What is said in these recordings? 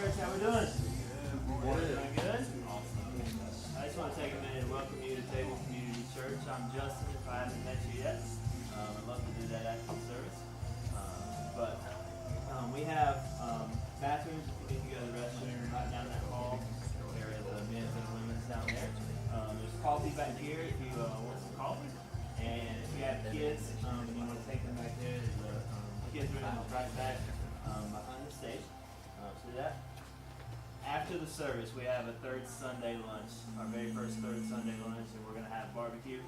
Church, how we doing? Doing good? Awesome. I just want to take a minute and welcome you to Table Community Church. I'm Justin, if I haven't met you yet. I'd love to do that after the service. We have bathrooms if you need to go to the restroom right down that hall area, the men's and women's down there. There's coffee back here if you want some coffee. And if you have kids and you want to take them back there, the kids' room is right back behind the stage. See that? After the service, we have a third Sunday lunch, our very first third Sunday lunch, and we're going to have barbecue.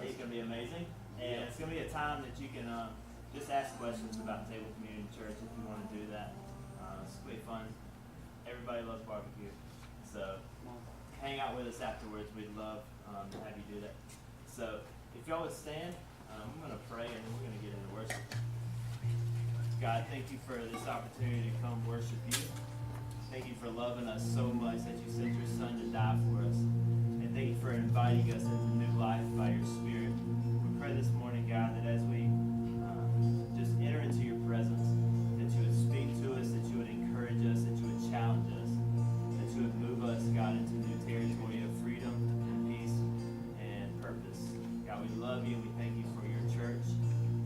It's going to be amazing. And it's going to be a time that you can just ask questions about Table Community Church if you want to do that. It's going to be fun. Everybody loves barbecue. So hang out with us afterwards. We'd love to have you do that. So if y'all would stand, I'm going to pray and then we're going to get into worship. God, thank you for this opportunity to come worship you. Thank you for loving us so much that you sent your son to die for us. And thank you for inviting us into new life by your Spirit. We pray this morning, God, that as we just enter into your presence, that you would speak to us, that you would encourage us, that you would challenge us, that you would move us, God, into new territory of freedom and peace and purpose. God, we love you and we thank you for your church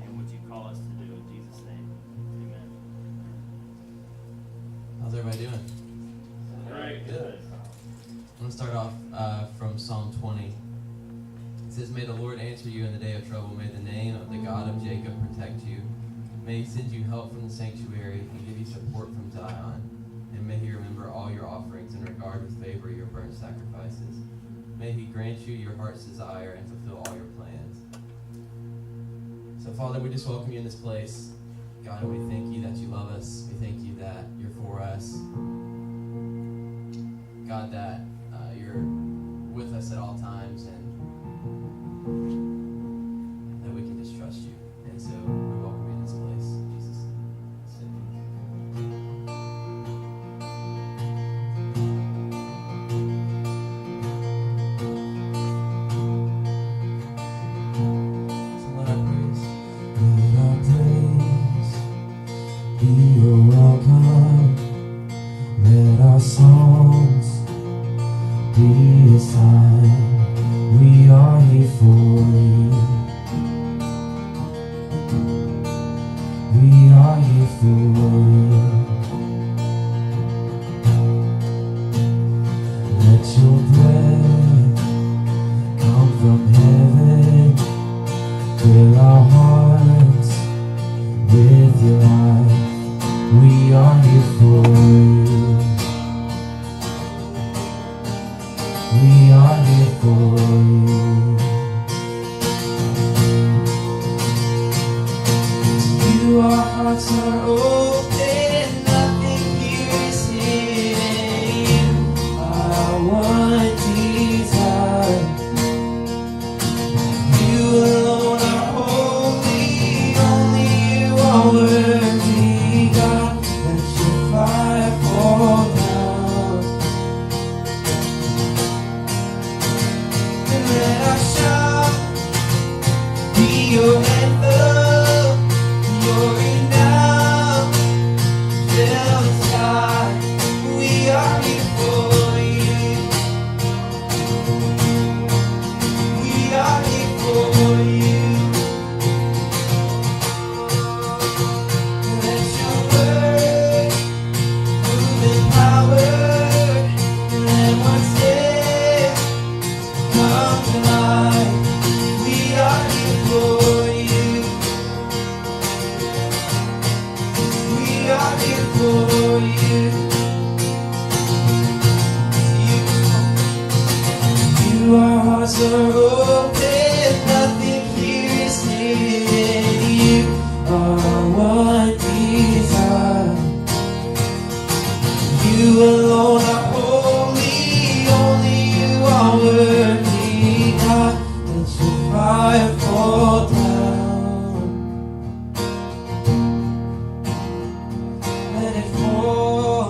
and what you call us to do. In Jesus' name, amen. How's everybody doing? Very good. I'm going to start off from Psalm 20. It says, "May the Lord answer you in the day of trouble. May the name of the God of Jacob protect you. May he send you help from the sanctuary and give you support from Zion. And may he remember all your offerings and regard with favor your burnt sacrifices. May he grant you your heart's desire and fulfill all your plans." So, Father, we just welcome you in this place. God, and we thank you that you love us. We thank you that you're for us. God, that you're with us at all times and that we can just trust you. And so we welcome you in this place. In Jesus' So let our praise. Let our praise be your welcome. Let our songs be a sign we are here for you. We are here for you. Let your breath come from heaven. Fill our hearts with your life. We are here for you. We are here for you. To you our hearts are open. Nothing here is hidden. You are one desire. You alone are holy. Only you are worthy, God. Let your fire fall down. And let our shout be your anthem. Your renown fill the sky. We are here for you. We are here for you. Let your word move in power. Let what's dead come to life. We are here for you. We are here for you. You, our hearts are open. Nothing here is hidden. You are one desire. You alone are holy. Only you are worthy, God. Let your fire fall down. Let it fall.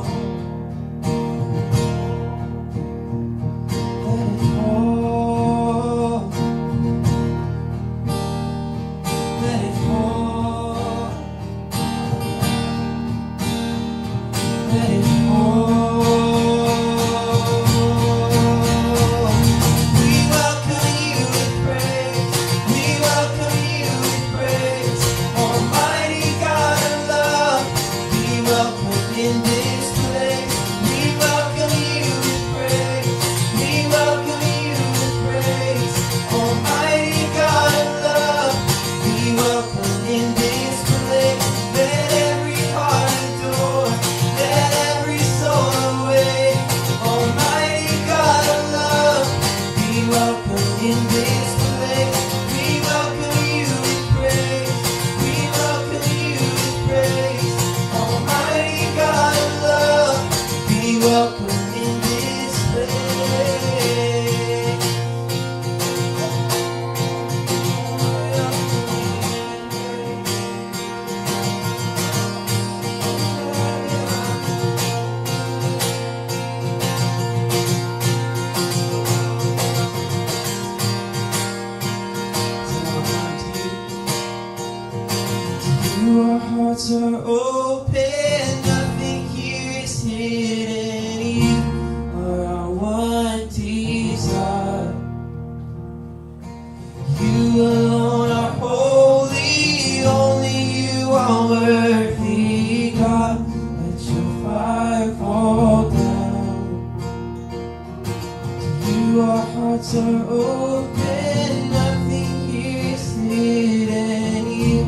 Let it fall. Let it fall. Let it fall. are open, nothing here is hidden. You are our one desire. You alone are holy, only you are worthy, God. Let your fire fall down. To you our hearts are open, nothing here is hidden. You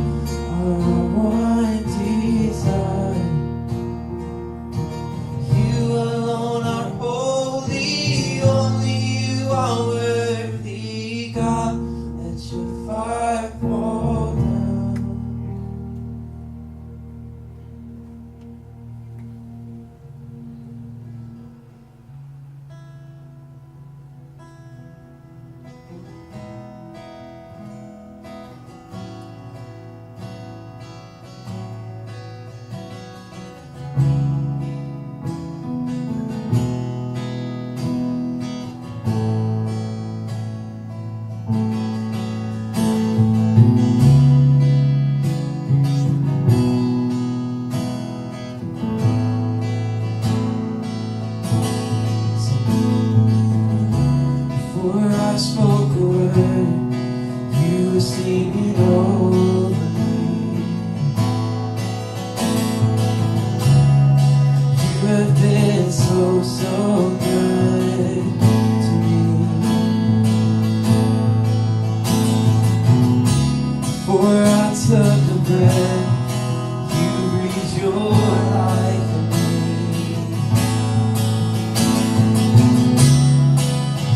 are our one desire. You alone are holy, only you are worthy, God. Let your fire fall down. Before I spoke a word, you were singing over me. You have been so, so good to me. Before I took a breath, you breathed your life in me.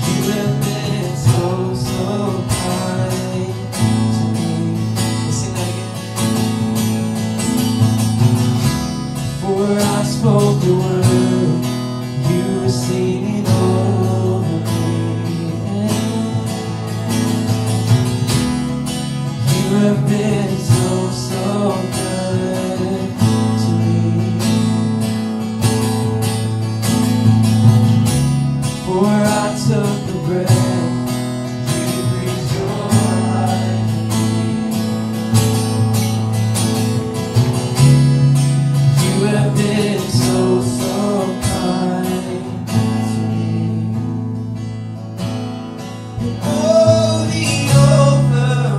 You have been so, so kind to me. Let's sing that again. Before I spoke a word, you were singing over me. You have been so, so good to me. Before I took a breath, you breathed your life in me. You have been so, so kind to me. And oh, the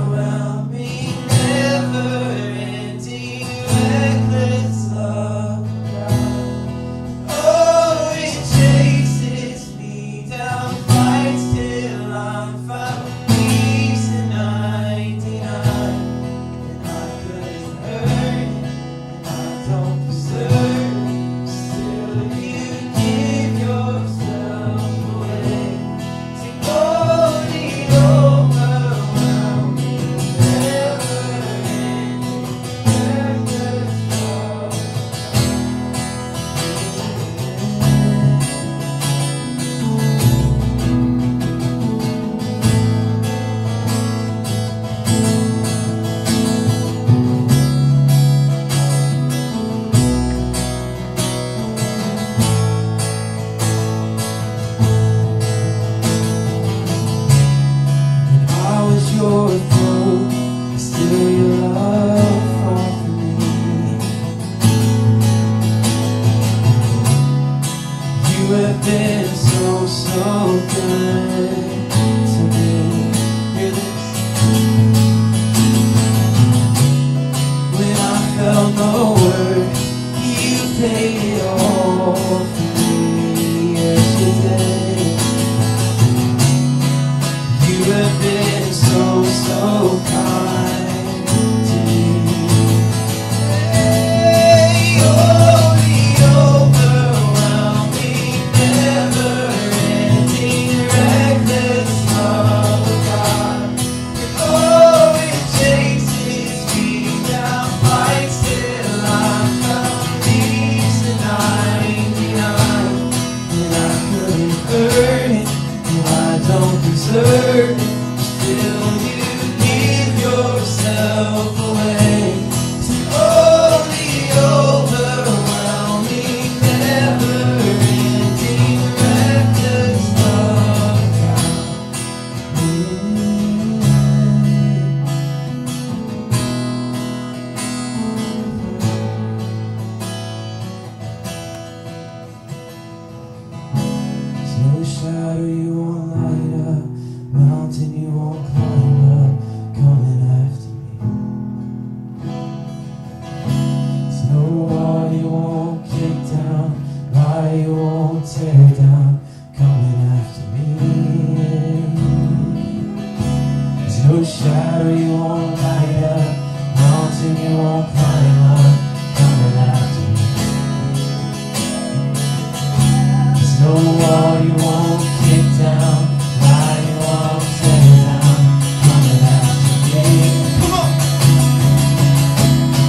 overwhelming, never-ending, reckless love of God. Oh, it chases me down, fights till I'm found, leaves the 99, and I couldn't hurt it, and I don't deserve it. Still, you give yourself away. Sing, oh, the overwhelming, never-ending, reckless love. And I was your foe, still your love fought for me. You have been so, so good to me. Hear this? When I felt no worth, you paid it all for me. Yes, you did. You have been so, so kind to me. Hey, oh, the overwhelming, never-ending, reckless shadow you won't light up, mountain you won't climb up, coming after me. There's no wall you won't kick down, lie you won't tear down, coming after me. There's no shadow you won't light up, mountain you won't climb up, coming after me. There's no wall you won't kick down, lie you won't tear down, coming after me. Come on!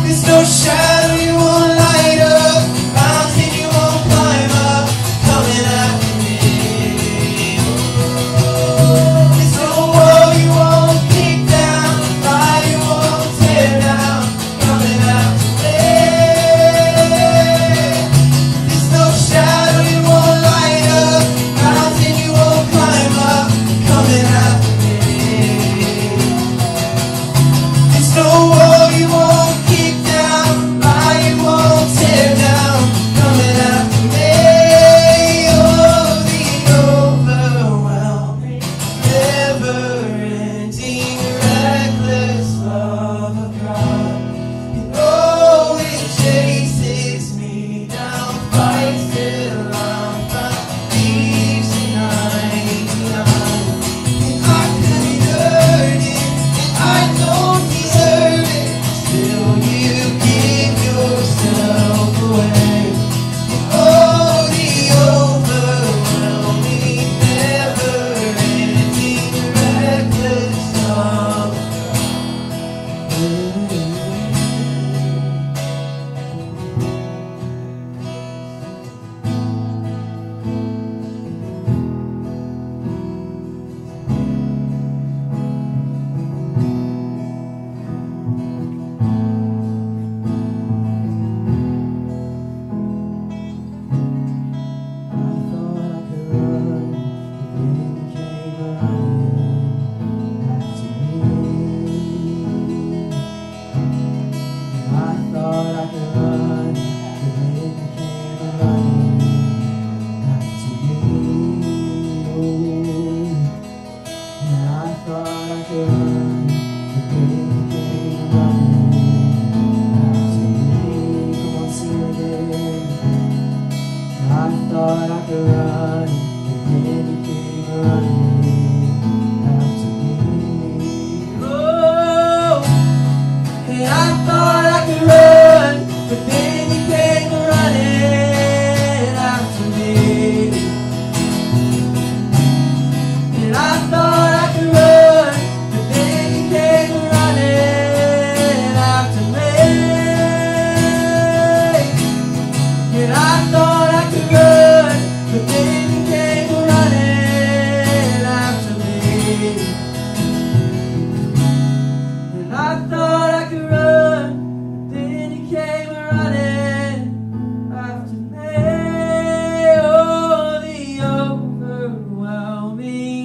There's no shadow you won't light up, mountain you won't climb up, coming after me. There's no wall you won't kick down, lie you won't tear down, coming after me. There's no shadow you won't light up, mountain you won't climb up, coming after me. There's no wall you won't kick down, lie you won't tear down, coming after me. Oh, the overwhelming,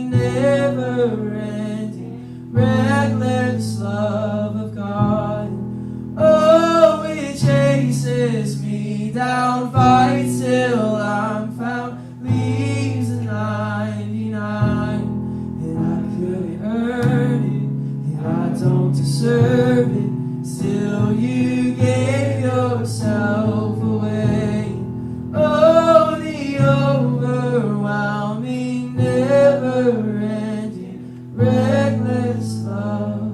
never-ending, reckless love of God. And oh, it chases me down, fights till I'm found, leaves the 99. And I couldn't earn it, and I don't deserve it, still you give yourself away. And oh, the overwhelming, never-ending, reckless love.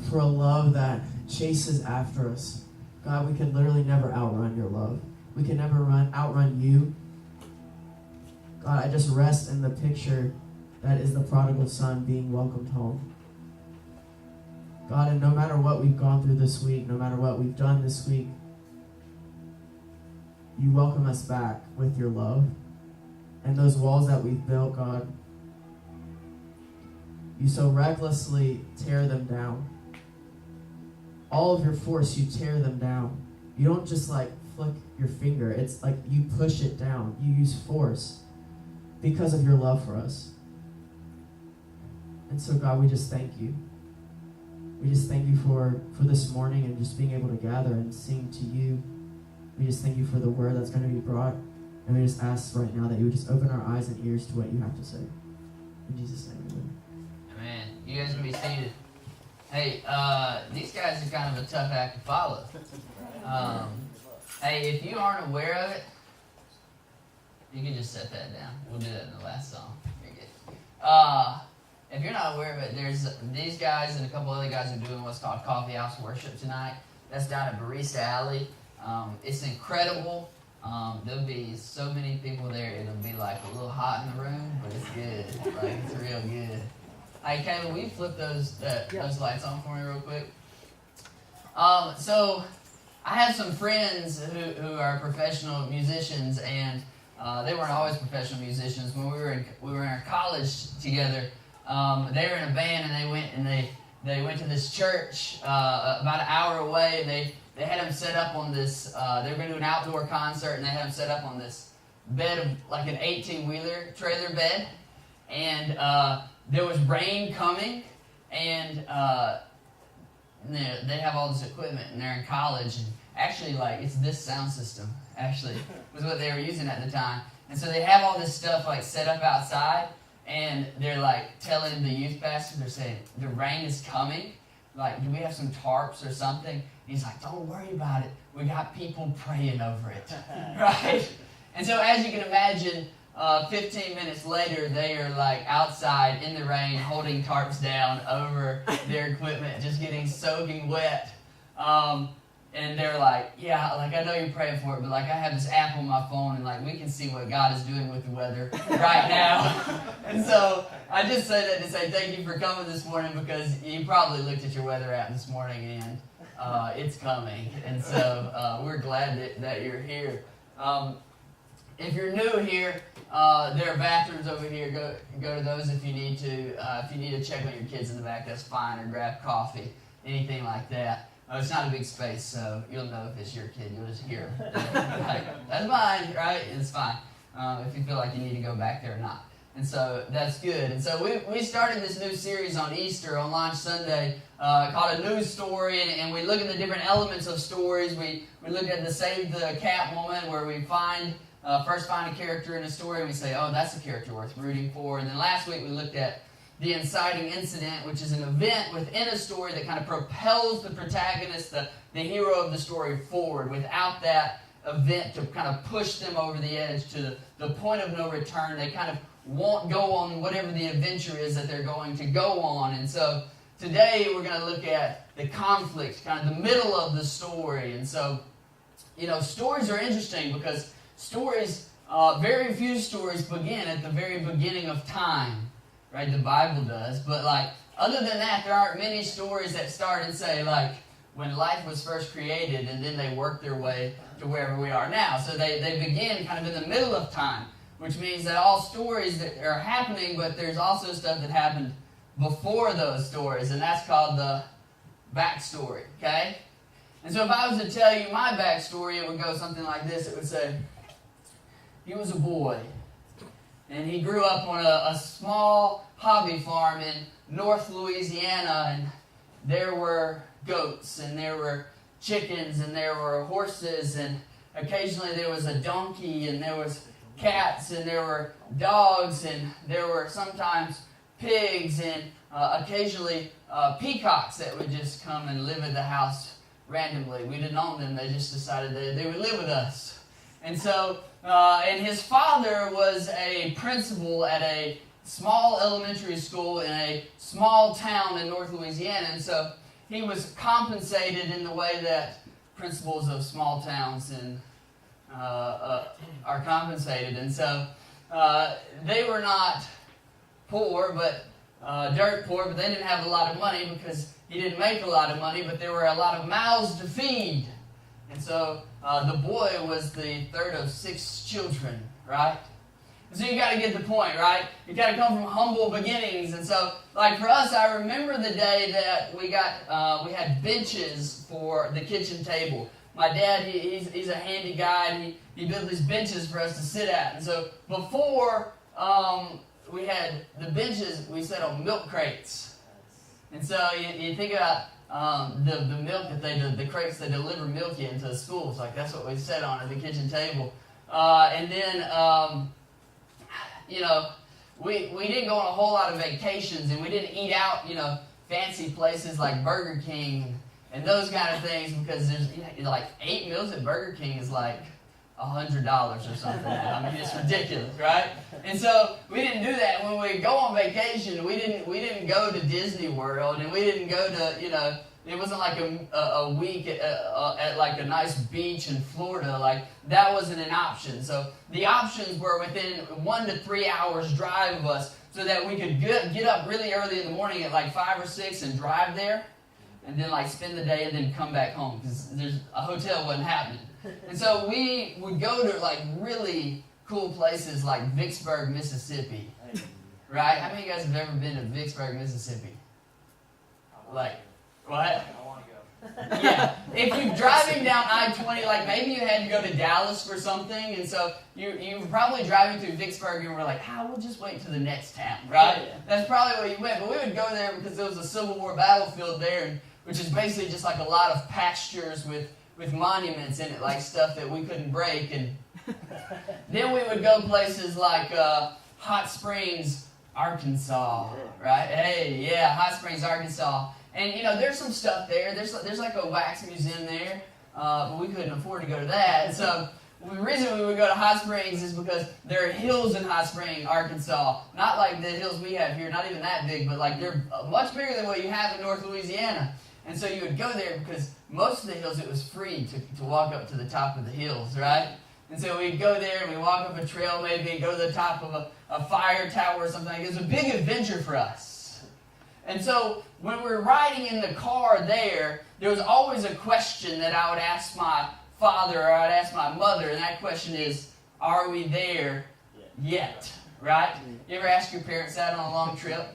For a love that chases after us. God, we can literally never outrun your love. We can never outrun you. God, I just rest in the picture that is the prodigal son being welcomed home. God, and no matter what we've gone through this week, no matter what we've done this week, you welcome us back with your love. And those walls that we've built, God, you so recklessly tear them down. All of your force, you tear them down. You don't just like flick your finger. It's like you push it down. You use force because of your love for us. And so, God, we just thank you. We just thank you for this morning and just being able to gather and sing to you. We just thank you for the word that's going to be brought. And we just ask right now that you would just open our eyes and ears to what you have to say. In Jesus' name, amen. Amen. You guys can be seated. Hey, these guys are kind of a tough act to follow. Hey, if you aren't aware of it, you can just set that down. We'll do that in the last song. You're good. If you're not aware of it, there's these guys and a couple other guys are doing what's called Coffee House Worship tonight. That's down at Barista Alley. It's incredible. There'll be so many people there, it'll be like a little hot in the room, but it's good. Like, it's real good. Hey, Caleb, will you flip those lights on for me real quick? So, I have some friends who are professional musicians, and they weren't always professional musicians. When we were in college together, they were in a band, and they went to this church about an hour away, and they had them set up on this, they were going to do an outdoor concert, and they had them set up on this bed of like an 18-wheeler trailer bed, and there was rain coming, and they have all this equipment, and they're in college, and actually, like, it's this sound system, actually, was what they were using at the time, and so they have all this stuff, like, set up outside, and they're, like, telling the youth pastor, they're saying, the rain is coming, like, do we have some tarps or something? He's like, don't worry about it. We got people praying over it, right? And so as you can imagine, 15 minutes later, they are like outside in the rain, holding tarps down over their equipment, just getting soaking wet. And they're like, yeah, like I know you're praying for it, but like I have this app on my phone, and like we can see what God is doing with the weather right now. And so I just say that to say thank you for coming this morning, because you probably looked at your weather app this morning and it's coming. And so we're glad that you're here. If you're new here, there are bathrooms over here. Go to those if you need to. If you need to check on your kids in the back, that's fine, or grab coffee, anything like that. It's not a big space, so you'll know if it's your kid. You'll just hear them. Like, that's mine, right? It's fine. If you feel like you need to go back there or not. And so that's good. And so we started this new series on Easter, on Launch Sunday, called A New Story. And we look at the different elements of stories. We look at the Save the Cat moment, where we first find a character in a story, and we say, oh, that's a character worth rooting for. And then last week we looked at the inciting incident, which is an event within a story that kind of propels the protagonist, the hero of the story, forward. Without that event to kind of push them over the edge to the point of no return, they kind of won't go on whatever the adventure is that they're going to go on. And so today we're going to look at the conflict, kind of the middle of the story. And so, stories are interesting because stories, very few stories begin at the very beginning of time. Right, the Bible does, but like other than that, there aren't many stories that start and say like when life was first created, and then they work their way to wherever we are now. So they begin kind of in the middle of time, which means that all stories that are happening, but there's also stuff that happened before those stories, and that's called the backstory. Okay, and so if I was to tell you my backstory, it would go something like this. It would say, he was a boy. And he grew up on a small hobby farm in North Louisiana, and there were goats, and there were chickens, and there were horses, and occasionally there was a donkey, and there was cats, and there were dogs, and there were sometimes pigs, and occasionally peacocks that would just come and live at the house randomly. We didn't own them. They just decided they would live with us. And so, and his father was a principal at a small elementary school in a small town in North Louisiana. And so he was compensated in the way that principals of small towns are compensated. And so they were not poor, but dirt poor, but they didn't have a lot of money because he didn't make a lot of money, but there were a lot of mouths to feed. And so the boy was the third of 6 children, right? So you got to get the point, right? You got to come from humble beginnings. And so, like for us, I remember the day that we had benches for the kitchen table. My dad, he's a handy guy, and he built these benches for us to sit at. And so before we had the benches we set on milk crates. And so you think about the milk that the crates they deliver milk into schools. Like that's what we set on at the kitchen table. And then, we didn't go on a whole lot of vacations, and we didn't eat out, fancy places like Burger King and those kind of things, because there's like 8 meals at Burger King is like $100 or something. I mean, it's ridiculous, right? And so we didn't do that. When we go on vacation, we didn't go to Disney World, and we didn't go to, it wasn't like a week at like a nice beach in Florida. Like that wasn't an option. So the options were within 1 to 3 hours drive of us, so that we could get up really early in the morning at like 5 or 6 and drive there, and then like spend the day and then come back home, because there's a hotel wasn't happening. And so we would go to like really cool places like Vicksburg, Mississippi. Right? How many of you guys have ever been to Vicksburg, Mississippi? Like, what? I want to go. Yeah. If you're driving down I-20, like maybe you had to go to Dallas for something, and so you were probably driving through Vicksburg and were like, we'll just wait to the next town, right? Yeah. That's probably where you went. But we would go there because there was a Civil War battlefield there, which is basically just like a lot of pastures with monuments in it, like stuff that we couldn't break. And then we would go places like Hot Springs, Arkansas, right? Hey, yeah, Hot Springs, Arkansas. And, there's some stuff there. There's like a wax museum there, but we couldn't afford to go to that. And so the reason we would go to Hot Springs is because there are hills in Hot Springs, Arkansas. Not like the hills we have here, not even that big, but like they're much bigger than what you have in North Louisiana. And so you would go there because most of the hills, it was free to walk up to the top of the hills, right? And so we'd go there and we'd walk up a trail maybe and go to the top of a fire tower or something. It was a big adventure for us. And so when we were riding in the car there was always a question that I would ask my father or I'd ask my mother, and that question is, are we there yet? Right? You ever ask your parents that on a long trip?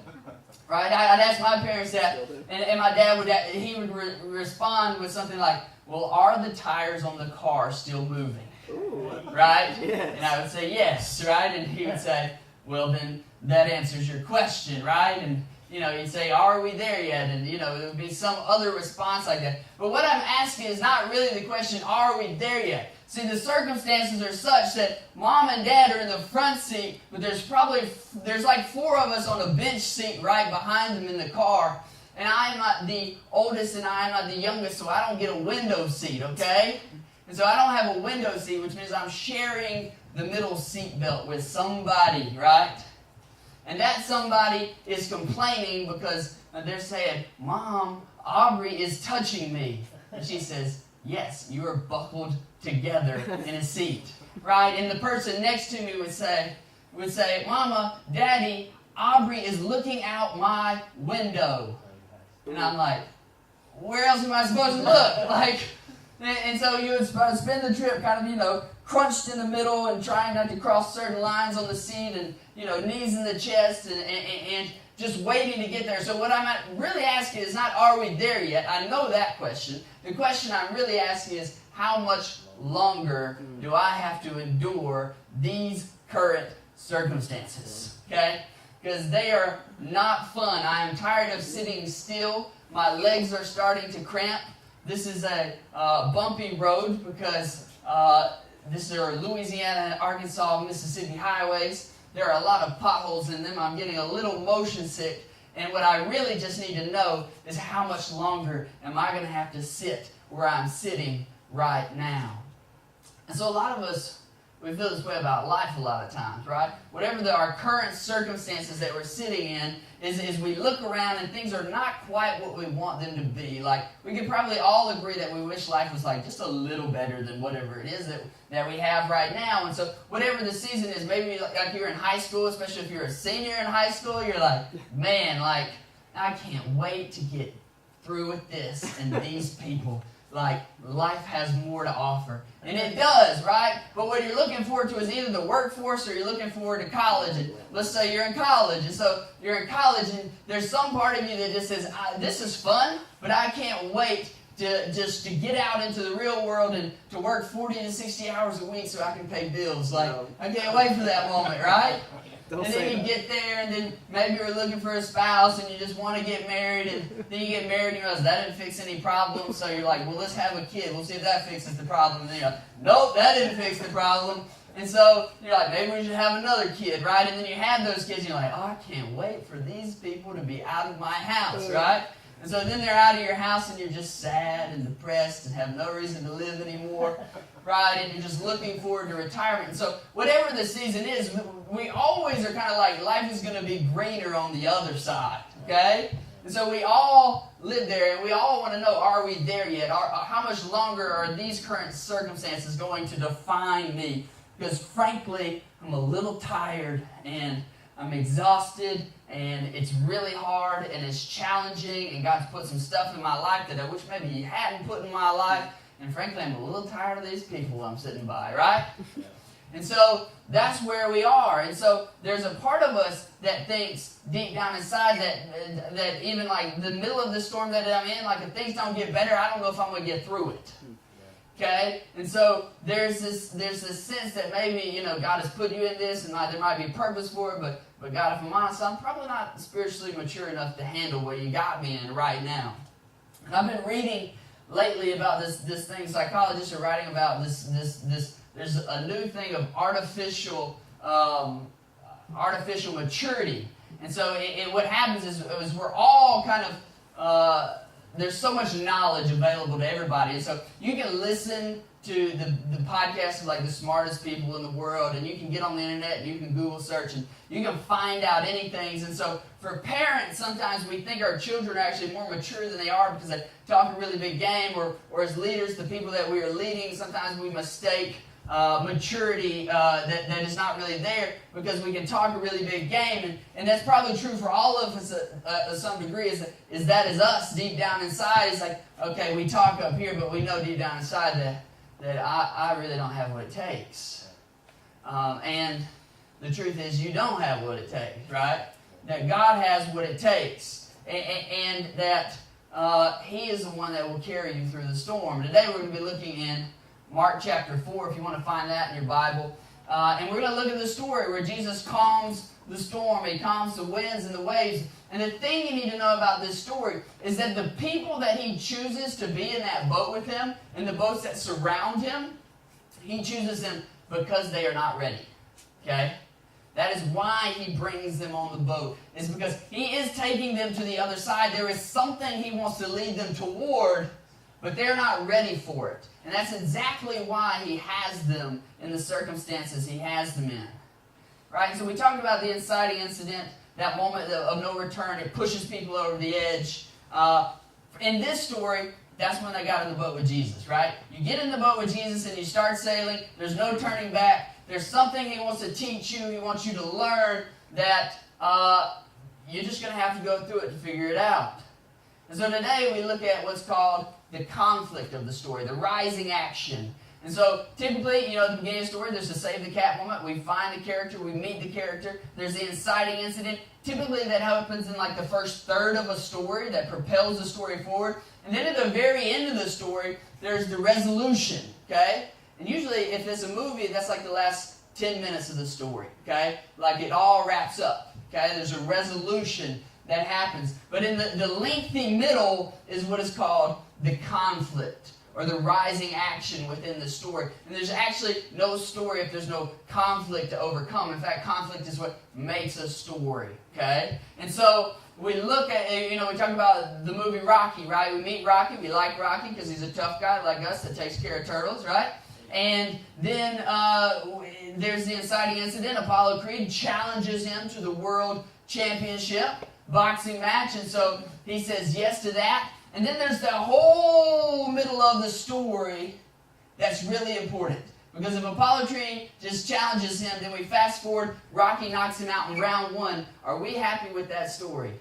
Right? I'd ask my parents that, and my dad would respond with something like, well, are the tires on the car still moving? Ooh. Right? Yes. And I would say yes, right? And he would say, well, then that answers your question, right? And you'd say, are we there yet? And, there would be some other response like that. But what I'm asking is not really the question, are we there yet? See, the circumstances are such that mom and dad are in the front seat, but there's like 4 of us on a bench seat right behind them in the car. And I am not the oldest and I am not the youngest, so I don't get a window seat, okay? And so I don't have a window seat, which means I'm sharing the middle seat belt with somebody, right? And that somebody is complaining because they're saying, Mom, Aubrey is touching me. And she says, yes, you are buckled together in a seat. Right? And the person next to me would say, Mama, Daddy, Aubrey is looking out my window. And I'm like, where else am I supposed to look? And so you would spend the trip kind of, crunched in the middle and trying not to cross certain lines on the seat and, knees in the chest and just waiting to get there. So what I'm really asking is not, are we there yet? I know that question. The question I'm really asking is, how much longer do I have to endure these current circumstances? Okay? Because they are not fun. I am tired of sitting still. My legs are starting to cramp. This is a bumpy road because these are Louisiana, Arkansas, Mississippi highways. There are a lot of potholes in them. I'm getting a little motion sick. And what I really just need to know is how much longer am I going to have to sit where I'm sitting right now? And so a lot of us, we feel this way about life a lot of times, right? Whatever our current circumstances that we're sitting in is we look around and things are not quite what we want them to be. Like, we could probably all agree that we wish life was like just a little better than whatever it is that we have right now. And so whatever the season is, maybe like you're in high school, especially if you're a senior in high school, you're like, man, like, I can't wait to get through with this and these people. Like, life has more to offer. And it does, right? But what you're looking forward to is either the workforce or you're looking forward to college. And let's say you're in college. And so you're in college and there's some part of you that just says, this is fun, but I can't wait to get out into the real world and to work 40 to 60 hours a week so I can pay bills. Like, I can't wait for that moment, right? And then you get there, and then maybe you're looking for a spouse, and you just want to get married, and then you get married, and you realize that didn't fix any problems, so you're like, well, let's have a kid. We'll see if that fixes the problem. And then you're like, nope, that didn't fix the problem. And so you're like, maybe we should have another kid, right? And then you have those kids, and you're like, oh, I can't wait for these people to be out of my house, right? And so then they're out of your house, and you're just sad and depressed and have no reason to live anymore, right? And you're just looking forward to retirement. And so whatever the season is, we always are kind of like, life is going to be greener on the other side, okay? And so we all live there, and we all want to know, are we there yet? How much longer are these current circumstances going to define me? Because frankly, I'm a little tired, and I'm exhausted, and it's really hard, and it's challenging, and God's put some stuff in my life that I wish maybe He hadn't put in my life, and frankly, I'm a little tired of these people I'm sitting by, right? Yeah. And so that's where we are. And so there's a part of us that thinks deep down inside that even like the middle of the storm that I'm in, like if things don't get better, I don't know if I'm going to get through it. Okay? And so there's this sense that maybe, God has put you in this, and there might be purpose for it, but God, if I'm honest, I'm probably not spiritually mature enough to handle what you got me in right now. And I've been reading lately about this thing. Psychologists are writing about this. There's a new thing of artificial maturity. And so what happens is we're all kind of there's so much knowledge available to everybody. And so you can listen to the podcast of like the smartest people in the world, and you can get on the internet and you can Google search and you can find out anything. And so for parents, sometimes we think our children are actually more mature than they are because they talk a really big game, or as leaders, the people that we are leading, sometimes we mistake maturity that is not really there because we can talk a really big game, and that's probably true for all of us to some degree. Is that us deep down inside? It's like, okay, we talk up here, but we know deep down inside that I really don't have what it takes. And the truth is, you don't have what it takes, right? That God has what it takes, and that He is the one that will carry you through the storm. Today we're going to be looking in Mark chapter 4, if you want to find that in your Bible. And we're going to look at the story where Jesus calms the storm. He calms the winds and the waves. And the thing you need to know about this story is that the people that He chooses to be in that boat with Him, and the boats that surround Him, He chooses them because they are not ready. Okay? That is why He brings them on the boat. It's because He is taking them to the other side. There is something He wants to lead them toward, but they're not ready for it. And that's exactly why He has them in the circumstances He has them in. Right? So we talked about the inciting incident, that moment of no return. It pushes people over the edge. In this story, that's when they got in the boat with Jesus, right? You get in the boat with Jesus and you start sailing. There's no turning back. There's something He wants to teach you. He wants you to learn that you're just going to have to go through it to figure it out. And so today we look at what's called the conflict of the story, the rising action. And so typically, at the beginning of the story, there's the save the cat moment. We find the character, we meet the character. There's the inciting incident. Typically that happens in like the first third of a story that propels the story forward. And then at the very end of the story, there's the resolution, okay? And usually if it's a movie, that's like the last 10 minutes of the story, okay? Like it all wraps up, okay? There's a resolution that happens. But in the lengthy middle is what is called the conflict, or the rising action within the story. And there's actually no story if there's no conflict to overcome. In fact, conflict is what makes a story, okay? And so we look at, we talk about the movie Rocky, right? We meet Rocky, we like Rocky because he's a tough guy like us that takes care of turtles, right? And then there's the inciting incident. Apollo Creed challenges him to the world championship boxing match, and so he says yes to that. And then there's the whole middle of the story that's really important. Because if Apollo Creed just challenges him, then we fast forward, Rocky knocks him out in round 1. Are we happy with that story?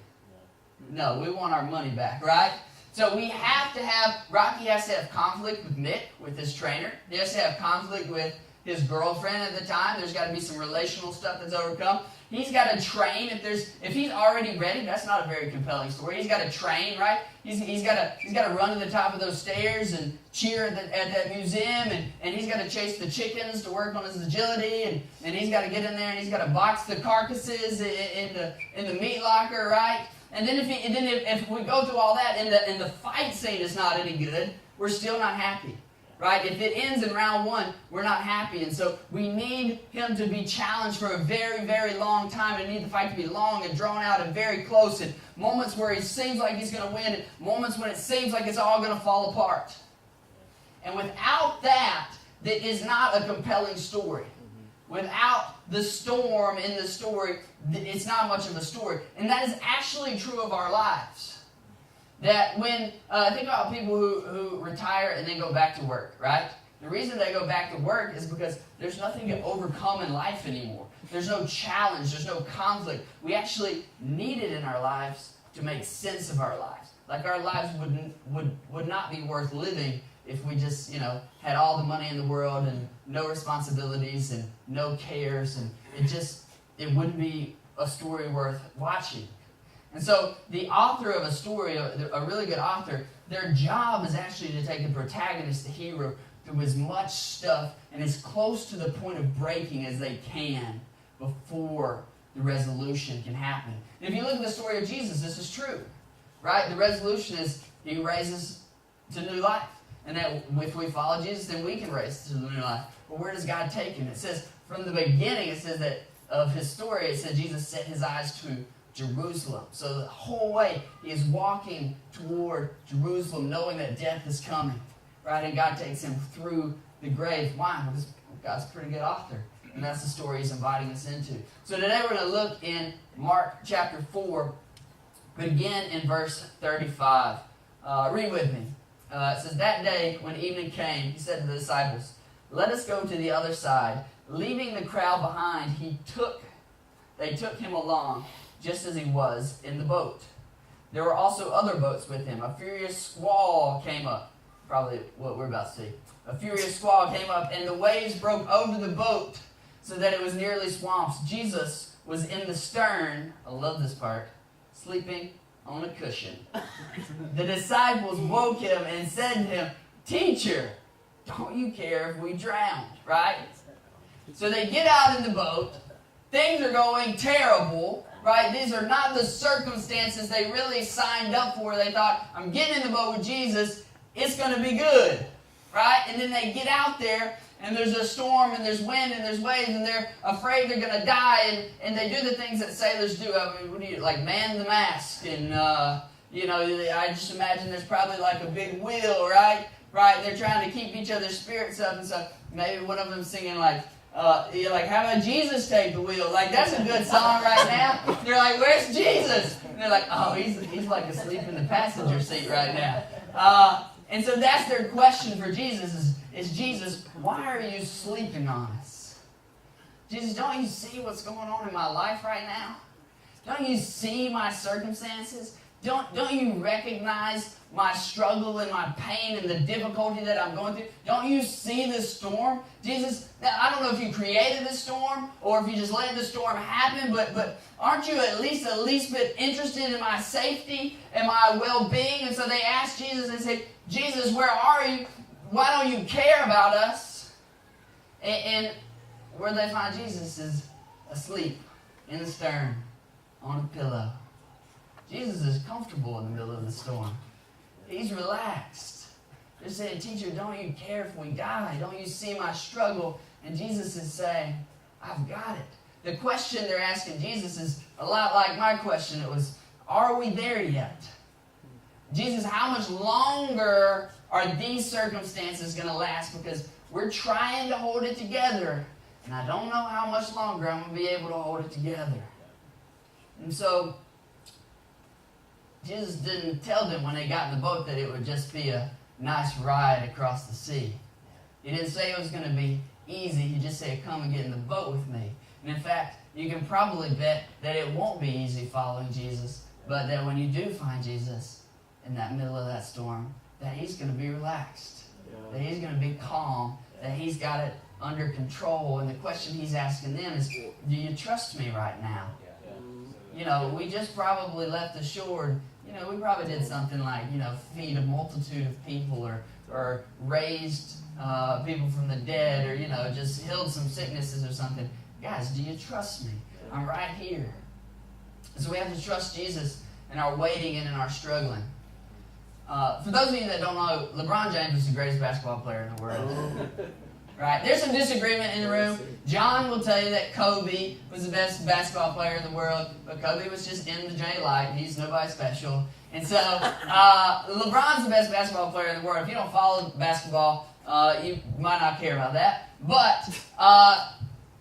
No, we want our money back, right? So Rocky has to have conflict with Mick, with his trainer. He has to have conflict with his girlfriend at the time. There's got to be some relational stuff that's overcome. He's got to train. If he's already ready, that's not a very compelling story. He's got to train, right? He's got to run to the top of those stairs and cheer at that museum, and he's got to chase the chickens to work on his agility, and he's got to get in there and he's got to box the carcasses in the meat locker, right? And then if we go through all that and the fight scene is not any good, we're still not happy. Right? If it ends in round 1, we're not happy. And so we need him to be challenged for a very, very long time. And need the fight to be long and drawn out and very close. And moments where it seems like he's going to win. And moments when it seems like it's all going to fall apart. And without that, that is not a compelling story. Without the storm in the story, it's not much of a story. And that is actually true of our lives. That when, think about people who retire and then go back to work, right? The reason they go back to work is because there's nothing to overcome in life anymore. There's no challenge, there's no conflict. We need it in our lives to make sense of our lives. Like our lives would not be worth living if we just, had all the money in the world and no responsibilities and no cares, and it wouldn't be a story worth watching. And so the author of a story, a really good author, their job is actually to take the protagonist, the hero, through as much stuff and as close to the point of breaking as they can before the resolution can happen. And if you look at the story of Jesus, this is true, right? The resolution is he raises to new life. And that if we follow Jesus, then we can raise to new life. But where does God take him? It says from the beginning, it says that of his story, it says Jesus set his eyes to Jerusalem. So the whole way he is walking toward Jerusalem, knowing that death is coming, right? And God takes him through the grave. Why? Because God's a pretty good author. And that's the story he's inviting us into. So today we're going to look in Mark chapter 4, begin in verse 35. Read with me. It says, that day when evening came, he said to the disciples, let us go to the other side. Leaving the crowd behind, they took him along, just as he was in the boat. There were also other boats with him. A furious squall came up. Probably what we're about to see. A furious squall came up, and the waves broke over the boat so that it was nearly swamped. Jesus was in the stern, I love this part, sleeping on a cushion. The disciples woke him and said to him, Teacher, don't you care if we drowned, right? So they get out in the boat. Things are going terrible. Right? These are not the circumstances they really signed up for. They thought, I'm getting in the boat with Jesus. It's going to be good. Right? And then they get out there, and there's a storm, and there's wind, and there's waves, and they're afraid they're going to die, and they do the things that sailors do. I mean, what do you, like man the mast, and, I just imagine there's probably like a big wheel, right? Right? They're trying to keep each other's spirits up, and so maybe one of them singing like, how about Jesus take the wheel? Like, that's a good song right now. They're like, where's Jesus? And they're like, oh, he's like asleep in the passenger seat right now. And so that's their question for Jesus is Jesus, why are you sleeping on us? Jesus, don't you see what's going on in my life right now? Don't you see my circumstances? Don't you recognize my struggle and my pain and the difficulty that I'm going through? Don't you see this storm? Jesus, I don't know if you created the storm or if you just let the storm happen, but aren't you at least bit interested in my safety and my well-being? And so they asked Jesus and said, Jesus, where are you? Why don't you care about us? And where they find Jesus is asleep in the stern on a pillow. Jesus is comfortable in the middle of the storm. He's relaxed. They're saying, Teacher, don't you care if we die? Don't you see my struggle? And Jesus is saying, I've got it. The question they're asking Jesus is a lot like my question. It was, are we there yet? Jesus, how much longer are these circumstances going to last? Because we're trying to hold it together, and I don't know how much longer I'm going to be able to hold it together. And so Jesus didn't tell them when they got in the boat that it would just be a nice ride across the sea. He didn't say it was going to be easy. He just said, come and get in the boat with me. And in fact, you can probably bet that it won't be easy following Jesus, but that when you do find Jesus in that middle of that storm, that he's going to be relaxed, that he's going to be calm, that he's got it under control. And the question he's asking them is, do you trust me right now? You know, we just probably left the shore. You know, we probably did something like, you know, feed a multitude of people or raised people from the dead, or, you know, just healed some sicknesses or something. Guys, do you trust me? I'm right here. So we have to trust Jesus in our waiting and in our struggling. For those of you that don't know, LeBron James is the greatest basketball player in the world. Right? There's some disagreement in the room. John will tell you that Kobe was the best basketball player in the world, but Kobe was just in the J Light. He's nobody special. And so LeBron's the best basketball player in the world. If you don't follow basketball, you might not care about that. But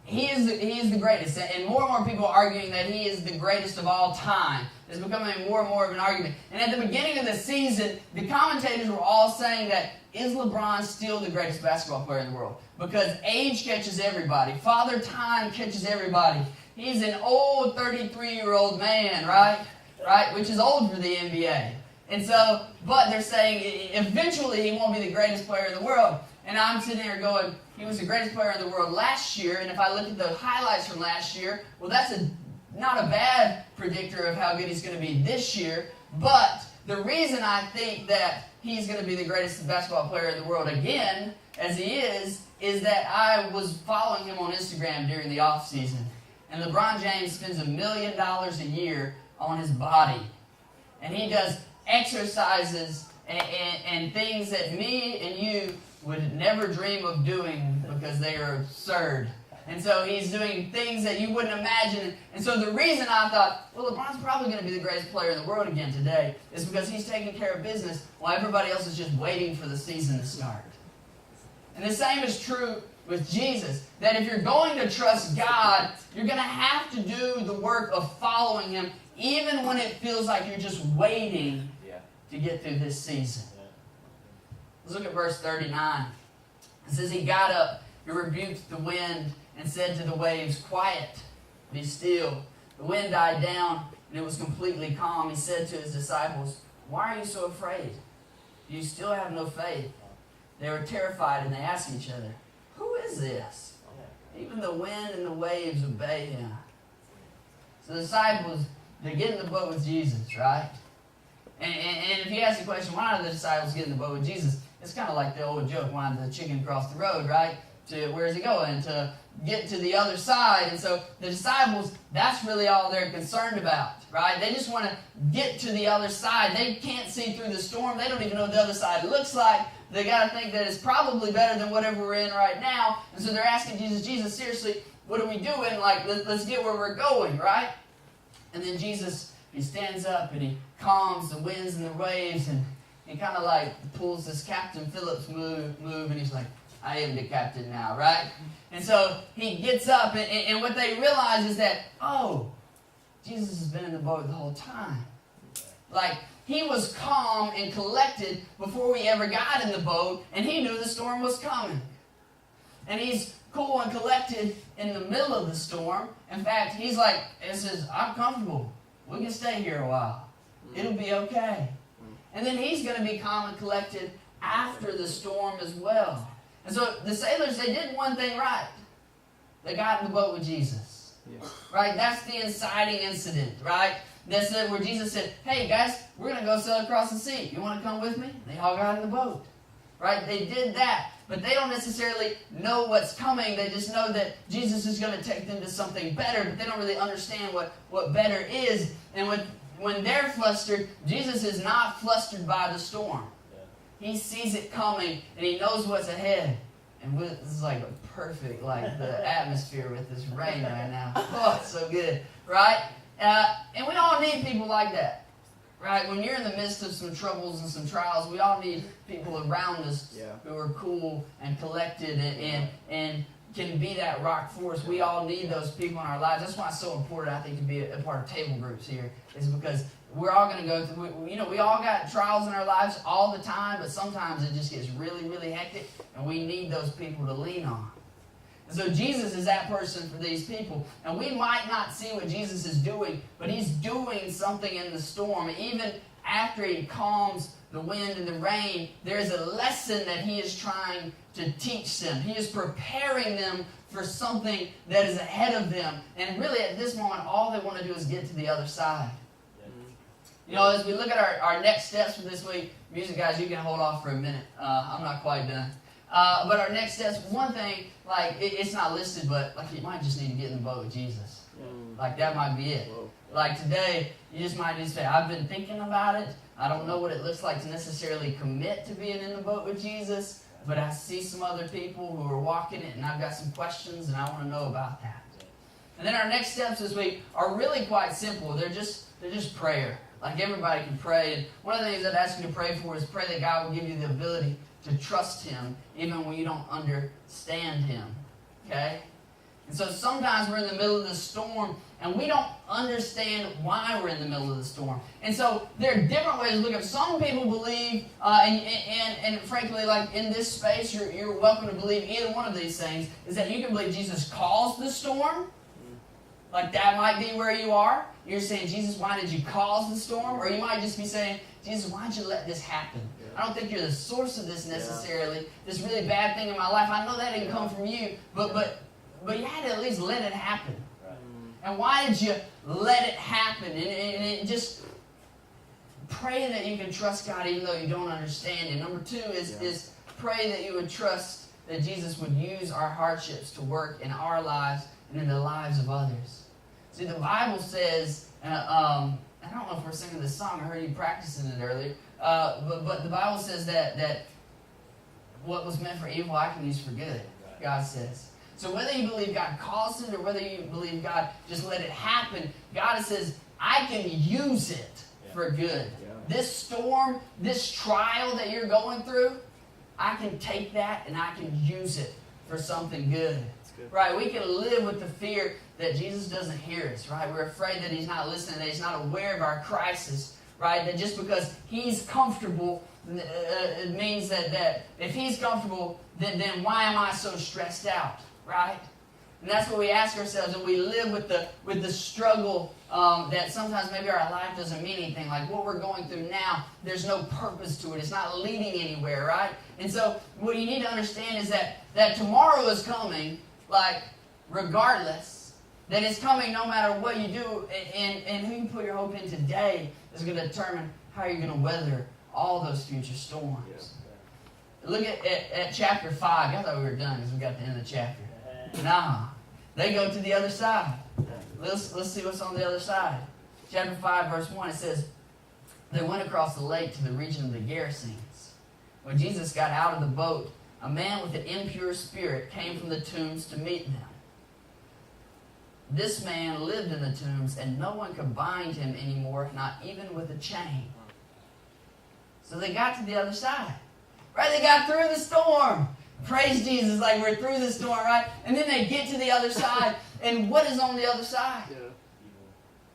he is the greatest. And more people are arguing that he is the greatest of all time. It's becoming more and more of an argument. And at the beginning of the season, the commentators were all saying that, is LeBron still the greatest basketball player in the world? Because age catches everybody. Father Time catches everybody. He's an old 33-year-old man, right? Right? Which is old for the NBA. And so, but they're saying eventually he won't be the greatest player in the world. And I'm sitting there going, he was the greatest player in the world last year. And if I look at the highlights from last year, well, that's not a bad predictor of how good he's going to be this year. But the reason I think that he's going to be the greatest basketball player in the world again, as he is that I was following him on Instagram during the off season. And LeBron James spends $1 million a year on his body. And he does exercises and things that me and you would never dream of doing because they are absurd. And so he's doing things that you wouldn't imagine. And so the reason I thought, well, LeBron's probably going to be the greatest player in the world again today is because he's taking care of business while everybody else is just waiting for the season to start. And the same is true with Jesus. That if you're going to trust God, you're going to have to do the work of following Him, even when it feels like you're just waiting to get through this season. Let's look at verse 39. It says, He got up and rebuked the wind and said to the waves, Quiet, be still. The wind died down, and it was completely calm. He said to His disciples, Why are you so afraid? Do you still have no faith? They were terrified, and they asked each other, Who is this? Even the wind and the waves obey Him. So the disciples, they get in the boat with Jesus, right? And if you ask the question, why do the disciples get in the boat with Jesus? It's kind of like the old joke, why did the chicken cross the road, right? Where's he going? To get to the other side. And so the disciples, that's really all they're concerned about, right? They just want to get to the other side. They can't see through the storm. They don't even know what the other side looks like. They got to think that it's probably better than whatever we're in right now. And so they're asking Jesus, seriously, what are we doing? Like, let's get where we're going, right? And then Jesus, He stands up and He calms the winds and the waves, and He kind of like pulls this Captain Phillips move, and He's like, I am the captain now, right? And so He gets up, and what they realize is that, oh, Jesus has been in the boat the whole time. Like, He was calm and collected before we ever got in the boat, and He knew the storm was coming. And He's cool and collected in the middle of the storm. In fact, He's like, He says, I'm comfortable. We can stay here a while. It'll be okay. And then He's going to be calm and collected after the storm as well. And so the sailors, they did one thing right. They got in the boat with Jesus. Yeah. Right? That's the inciting incident, right? That's where Jesus said, hey guys, we're going to go sail across the sea. You want to come with me? They all got in the boat. Right? They did that. But they don't necessarily know what's coming. They just know that Jesus is going to take them to something better, but they don't really understand what better is. And when they're flustered, Jesus is not flustered by the storm. He sees it coming, and He knows what's ahead. And this is like a perfect, like the atmosphere with this rain right now. Oh, it's so good, right? And we all need people like that, right? When you're in the midst of some troubles and some trials, we all need people around us who are cool and collected and can be that rock for us. We all need those people in our lives. That's why it's so important, I think, to be a part of table groups here, is because we're all going to go through, we all got trials in our lives all the time, but sometimes it just gets really, really hectic, and we need those people to lean on. And so Jesus is that person for these people. And we might not see what Jesus is doing, but He's doing something in the storm. Even after He calms the wind and the rain, there's a lesson that He is trying to teach them. He is preparing them for something that is ahead of them. And really at this moment, all they want to do is get to the other side. You know, as we look at our next steps for this week, music guys, you can hold off for a minute. I'm not quite done. But our next steps, one thing, like, it's not listed, but like you might just need to get in the boat with Jesus. Like, that might be it. Like, today, you just might need to say, I've been thinking about it. I don't know what it looks like to necessarily commit to being in the boat with Jesus, but I see some other people who are walking it, and I've got some questions, and I want to know about that. And then our next steps this week are really quite simple. They're just prayer. Like, everybody can pray. And one of the things I'd ask you to pray for is pray that God will give you the ability to trust Him even when you don't understand Him. Okay? And so sometimes we're in the middle of the storm and we don't understand why we're in the middle of the storm. And so there are different ways to look at it. Some people believe, and frankly, like in this space, you're welcome to believe either one of these things, is that you can believe Jesus caused the storm. Like that might be where you are. You're saying, Jesus, why did you cause the storm? Or you might just be saying, Jesus, why did you let this happen? I don't think you're the source of this necessarily. This really bad thing in my life. I know that didn't come from you, but you had to at least let it happen. Right. And why did you let it happen? And just pray that you can trust God even though you don't understand it. Number two is pray that you would trust that Jesus would use our hardships to work in our lives and in the lives of others. See, the Bible says, I don't know if we're singing this song, I heard you practicing it earlier, but the Bible says that what was meant for evil, I can use for good, God says. So whether you believe God caused it or whether you believe God just let it happen, God says, I can use it for good. Yeah. This storm, this trial that you're going through, I can take that and I can use it for something good. Right? We can live with the fear that Jesus doesn't hear us, right? We're afraid that He's not listening, that He's not aware of our crisis, right? That just because He's comfortable, it means that if He's comfortable, then why am I so stressed out, right? And that's what we ask ourselves, and we live with the struggle that sometimes maybe our life doesn't mean anything. Like what we're going through now, there's no purpose to it. It's not leading anywhere, right? And so what you need to understand is that tomorrow is coming, like regardless, that it's coming no matter what you do, and who you put your hope in today is going to determine how you're going to weather all those future storms. Yeah. Look at chapter 5. I thought we were done because we got to the end of the chapter. Nah, they go to the other side. Let's see what's on the other side. Chapter 5, verse 1, it says, they went across the lake to the region of the Gerasenes. When Jesus got out of the boat, a man with an impure spirit came from the tombs to meet them. This man lived in the tombs, and no one could bind him anymore, not even with a chain. So they got to the other side. Right? They got through the storm. Praise Jesus, like we're through the storm, right? And then they get to the other side, and what is on the other side?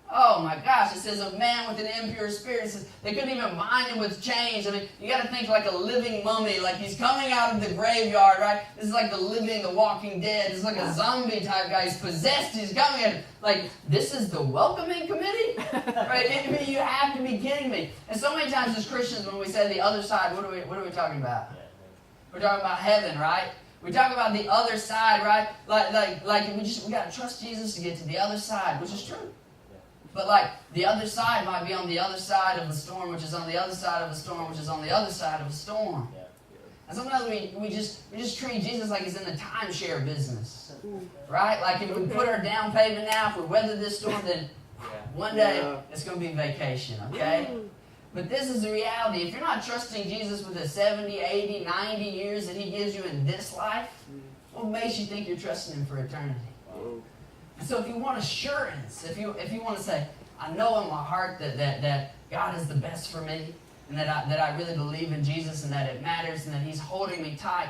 Oh my gosh, it says a man with an impure spirit. It says they couldn't even bind him with chains. I mean, you got to think like a living mummy, like he's coming out of the graveyard, right? This is like the Walking Dead. It's like a zombie type guy. He's possessed. He's coming in. Like, this is the welcoming committee? Right? I mean, you have to be kidding me. And so many times as Christians, when we say the other side, what are we talking about? We're talking about heaven, right? We talk about the other side, right? Like we got to trust Jesus to get to the other side, which is true. But like the other side might be on the other side of the storm, which is on the other side of the storm, which is on the other side of the storm. And sometimes we just treat Jesus like He's in the timeshare business, right? Like if we put our down payment now, if we weather this storm, then one day it's going to be vacation, okay? But this is the reality. If you're not trusting Jesus with the 70, 80, 90 years that He gives you in this life, what makes you think you're trusting Him for eternity? And so if you want assurance, if you want to say, I know in my heart that God is the best for me, and that I really believe in Jesus, and that it matters, and that He's holding me tight,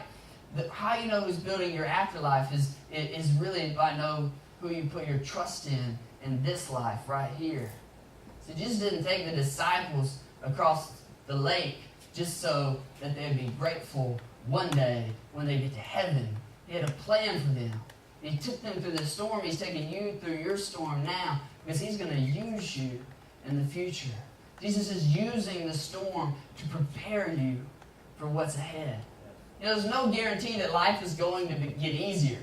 how you know who's building your afterlife is really by know who you put your trust in this life right here. So Jesus didn't take the disciples across the lake just so that they'd be grateful one day when they get to heaven. He had a plan for them. He took them through the storm. He's taking you through your storm now because He's going to use you in the future. Jesus is using the storm to prepare you for what's ahead. There's no guarantee that life is going to get easier.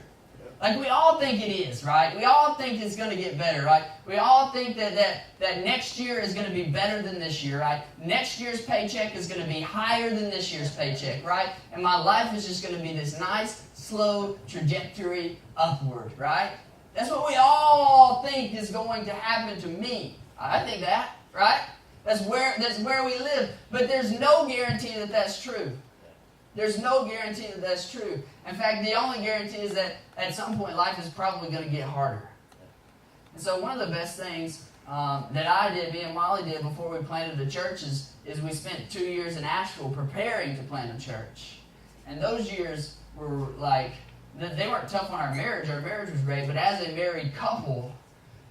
Like we all think it is, right? We all think it's going to get better, right? We all think that next year is going to be better than this year, right? Next year's paycheck is going to be higher than this year's paycheck, right? And my life is just going to be this nice, slow trajectory upward, right? That's what we all think is going to happen to me. I think that, right? That's where we live. But there's no guarantee that that's true. There's no guarantee that that's true. In fact, the only guarantee is that at some point life is probably going to get harder. And so one of the best things that I did, me and Molly did before we planted a church is we spent 2 years in Asheville preparing to plant a church. And those years were like, they weren't tough on our marriage. Our marriage was great. But as a married couple,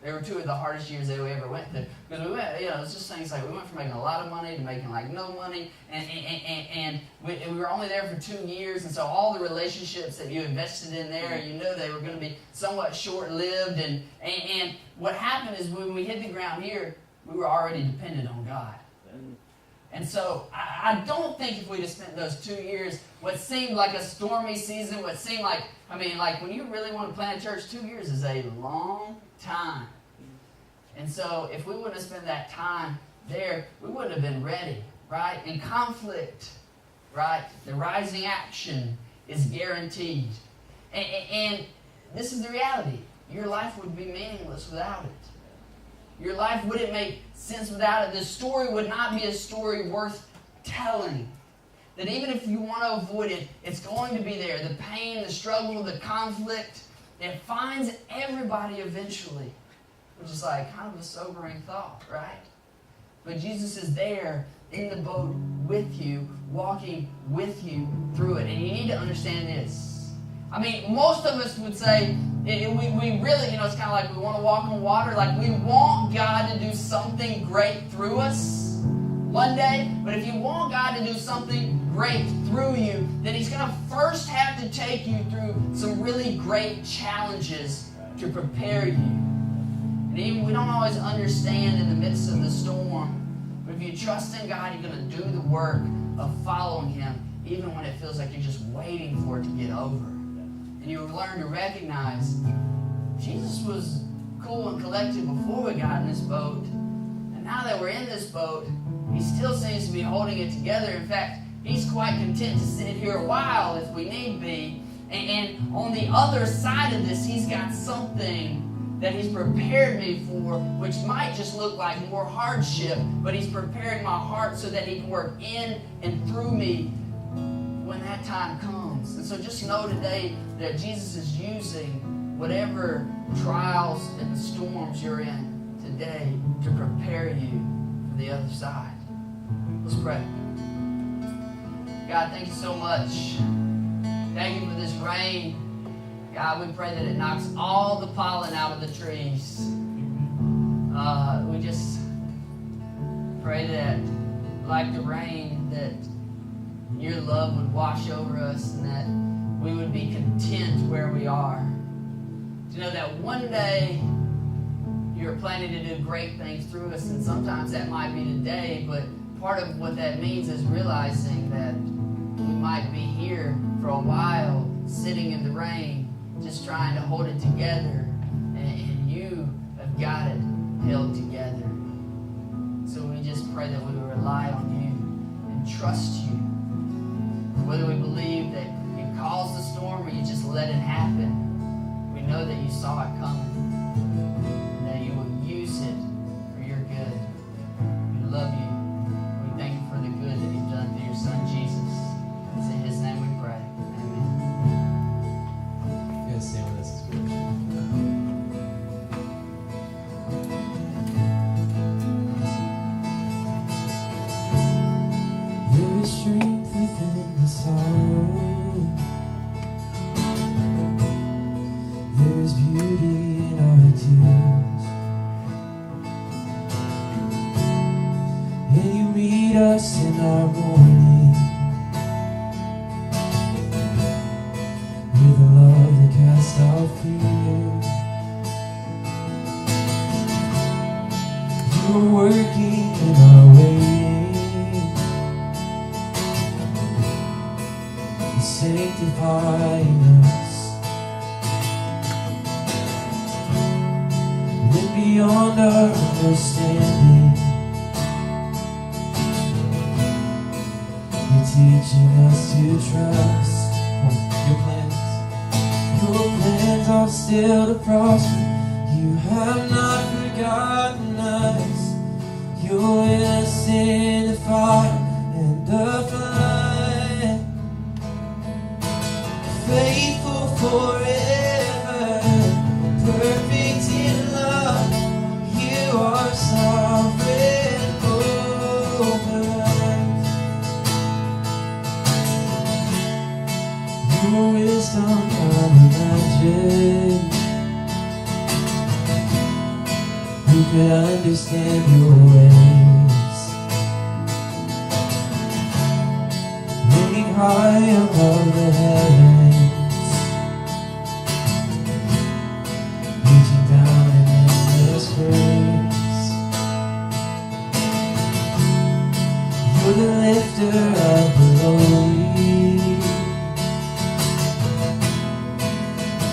they were 2 of the hardest years that we ever went through. Because we went, it's just things like we went from making a lot of money to making like no money. And we were only there for 2 years. And so all the relationships that you invested in there, you know they were going to be somewhat short-lived. And what happened is when we hit the ground here, we were already dependent on God. And so I don't think if we'd have spent those 2 years, what seemed like a stormy season, what seemed like, when you really want to plant a church, 2 years is a long time. And so if we wouldn't have spent that time there, we wouldn't have been ready, right? In conflict, right? The rising action is guaranteed. And this is the reality. Your life would be meaningless without it. Your life wouldn't make sense without it. The story would not be a story worth telling. That even if you want to avoid it, it's going to be there. The pain, the struggle, the conflict, it finds everybody eventually. Which is like kind of a sobering thought, right? But Jesus is there in the boat with you, walking with you through it. And you need to understand this. Most of us would say, we really, it's kind of like we want to walk on water. Like we want God to do something great through us one day. But if you want God to do something great through you, then He's going to first have to take you through some really great challenges to prepare you. And even we don't always understand in the midst of the storm. But if you trust in God, you're going to do the work of following Him, even when it feels like you're just waiting for it to get over. And you learn to recognize Jesus was cool and collected before we got in this boat. And now that we're in this boat, He still seems to be holding it together. In fact, He's quite content to sit here a while if we need be. And on the other side of this, He's got something that He's prepared me for, which might just look like more hardship, but He's preparing my heart so that He can work in and through me when that time comes. And so just know today that Jesus is using whatever trials and storms you're in today to prepare you for the other side. Let's pray. God, thank you so much. Thank you for this rain. God, we pray that it knocks all the pollen out of the trees. We just pray that, like the rain, that your love would wash over us and that we would be content where we are. To know that one day you're planning to do great things through us, and sometimes that might be today, but part of what that means is realizing that we might be here for a while, sitting in the rain, just trying to hold it together, and you have got it held together. So we just pray that we will rely on you and trust you. Whether we believe that you caused the storm or you just let it happen, we know that you saw it coming, and that you will use it for your good. We love you. We thank you for the good that you've done through your Son, Jesus. It's in His name we pray. Amen. You guys stand with us as we worship. There is strength within the sorrow. There is beauty in our tears. And you meet us in our mourning with a love that casts out fear. You are working in our waiting. sanctifying us. When beyond our understanding, you're teaching us to trust. Your plans. Your plans are still to prosper. You have not forgotten us. You're with us in the fire and the flood. Faithful forever, perfect in love. You are sovereign over us. Your wisdom unimagined. Who could understand your ways? Reigning high above the heavens, reaching down in endless grace. You're the lifter of the lowly,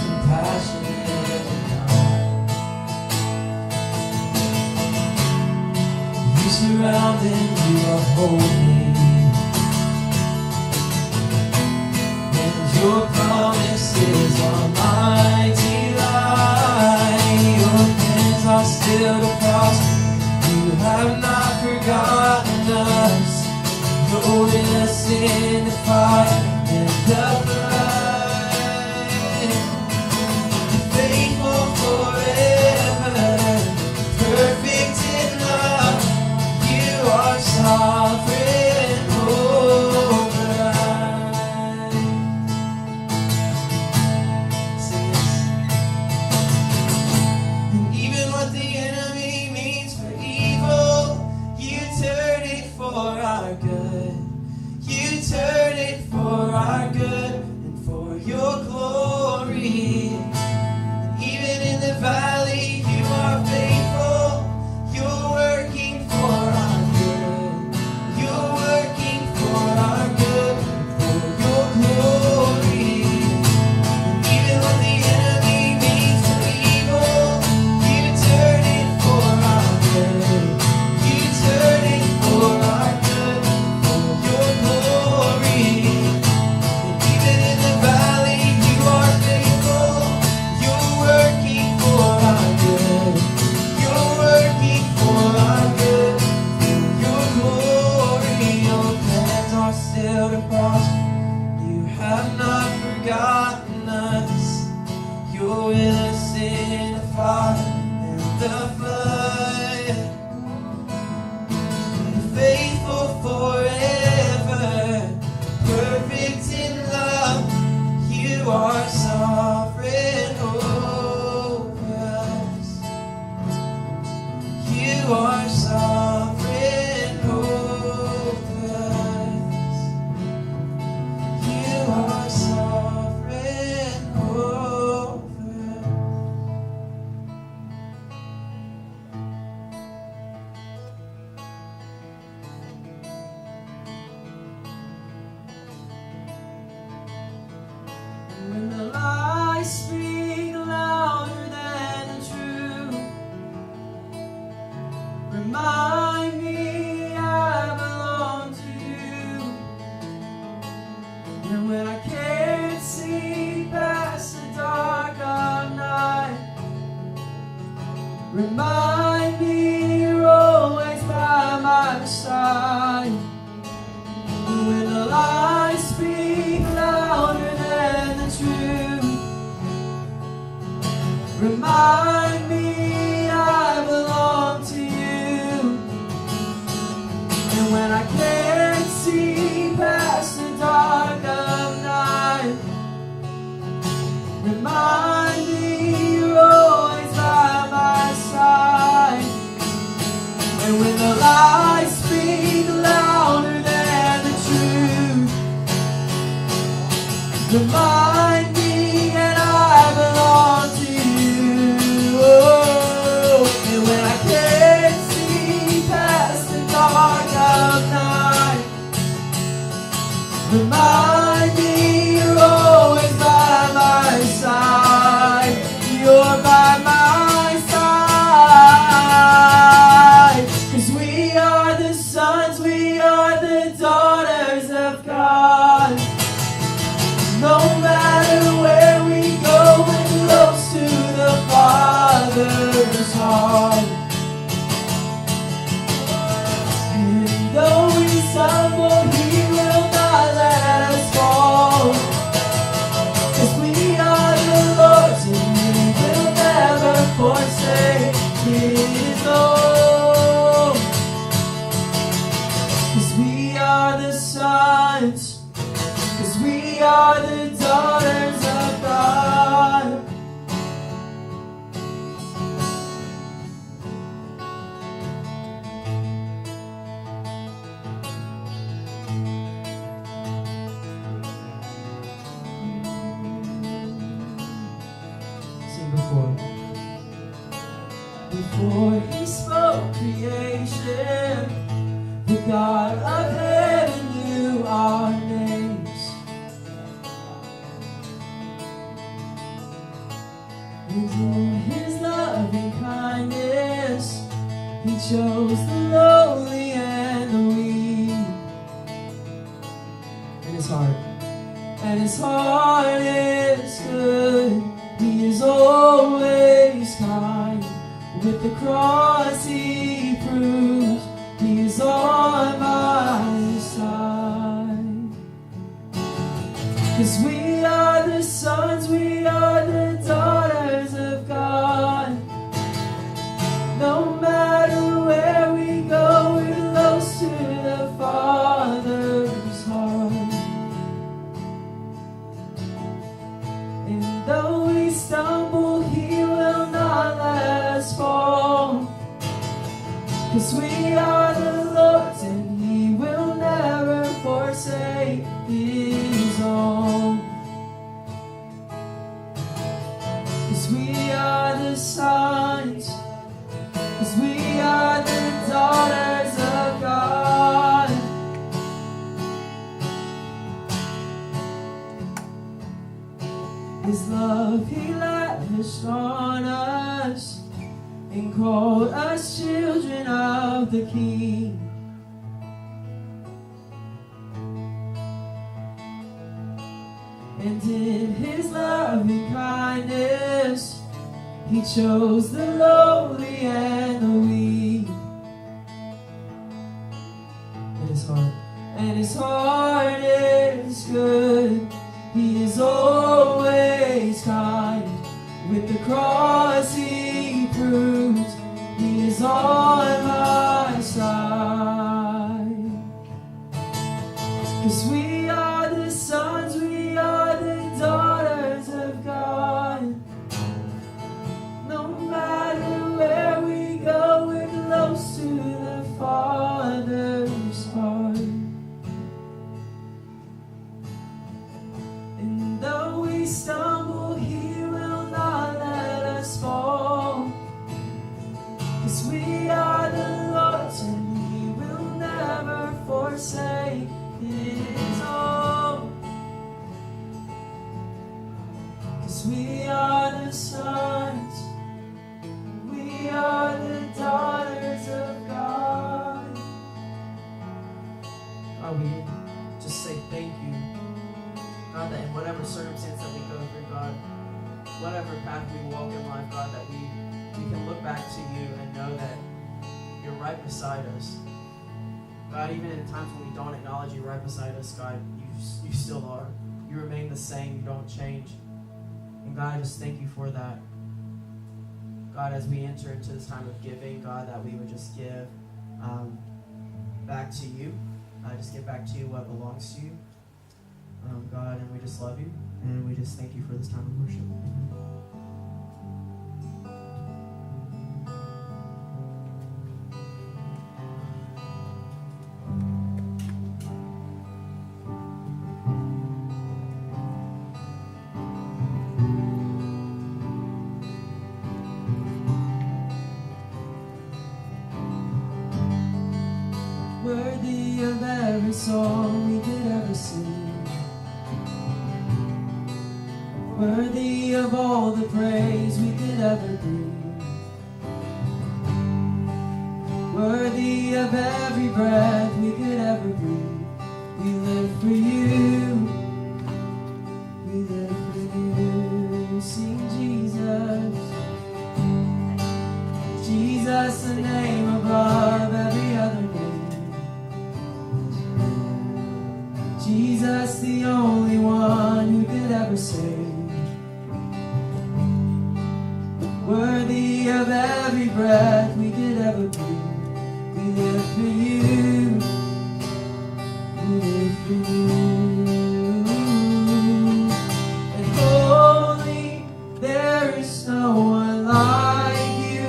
compassionate and kind. You surround and you are holy, and your promises are mighty light. Your plans are still to prosper. You have not forgotten us. You're with us in the fire and the flood. Faithful forever, perfect in love. You are sovereign over us. Sing this. And even what the enemy means for evil, you turn it for our good. You turn it for our good and for your glory. And even in the valley, you are faithful. You're working for our good. You're working for our good and for your glory. And even when the enemy means for evil, you turn it for our good. You turn it for our good for your glory. And even in the valley, you are faithful. You're working for our good. You're working for our good for your glory. Your plans are still to prosper. You have not forgotten us. You're with us in the fire and the flood. Faithful forever, perfect in love. You are sovereign over us. You are sovereign over us. You are sovereign over us. When the lies speak louder than the truth, remind me I belong to you. And when I can't see past the dark of night, remind me you're always by my side. And when the lies speak louder than the truth, remind me I belong to you. And when I can't see past the dark of night, remind me you're always by my side. And when the lies speak louder than the truth, remind me that I belong to you. Oh. Before he spoke creation, the God of heaven knew our names. And in his loving kindness, he chose the lowly and the weak. And his heart is good. He is always kind. With the cross he proves he is on my side. 'Cause we are the sons, we are the daughters of God. No matter where we go, we're close to the Father's heart. And though we stumble, he will not let us fall. 'Cause we are the Lord's and he will never forsake his own. 'Cause we are the sons, 'cause we are the daughters of God. His love he lavished on us and called us children of the King. And in his loving kindness, he chose the lowly and the weak. And his heart is good. He is always kind. With the cross he proves he is on my side. 'Cause we are the sons, we are the daughters of God. No matter where we go, we're close to the Father's heart. And though we stumble, he will not let us fall. 'Cause we are the Lord's and he will never forsake his own. 'Cause we are the sons, we are the daughters of God. God, we just say thank you. God, that in whatever circumstance that we go through, God, whatever path we walk in life, God, that we can look back to you and know that you're right beside us. God, even in times when we don't acknowledge you right beside us, God, you still are. You remain the same. You don't change. And God, I just thank you for that. God, as we enter into this time of giving, God, that we would just give back to you. Just give back to you what belongs to you. God, and we just love you. And we just thank you for this time of worship. Amen. Worthy of every song we could ever sing. Worthy of all the praise we could ever bring. Worthy of every breath we could ever breathe. We live for you. We live for you. Sing Jesus. Jesus, the name above every other name. Jesus, the only one who could ever save. Worthy of every breath we could ever breathe. We live for you. We live for you. And holy, there is no one like you.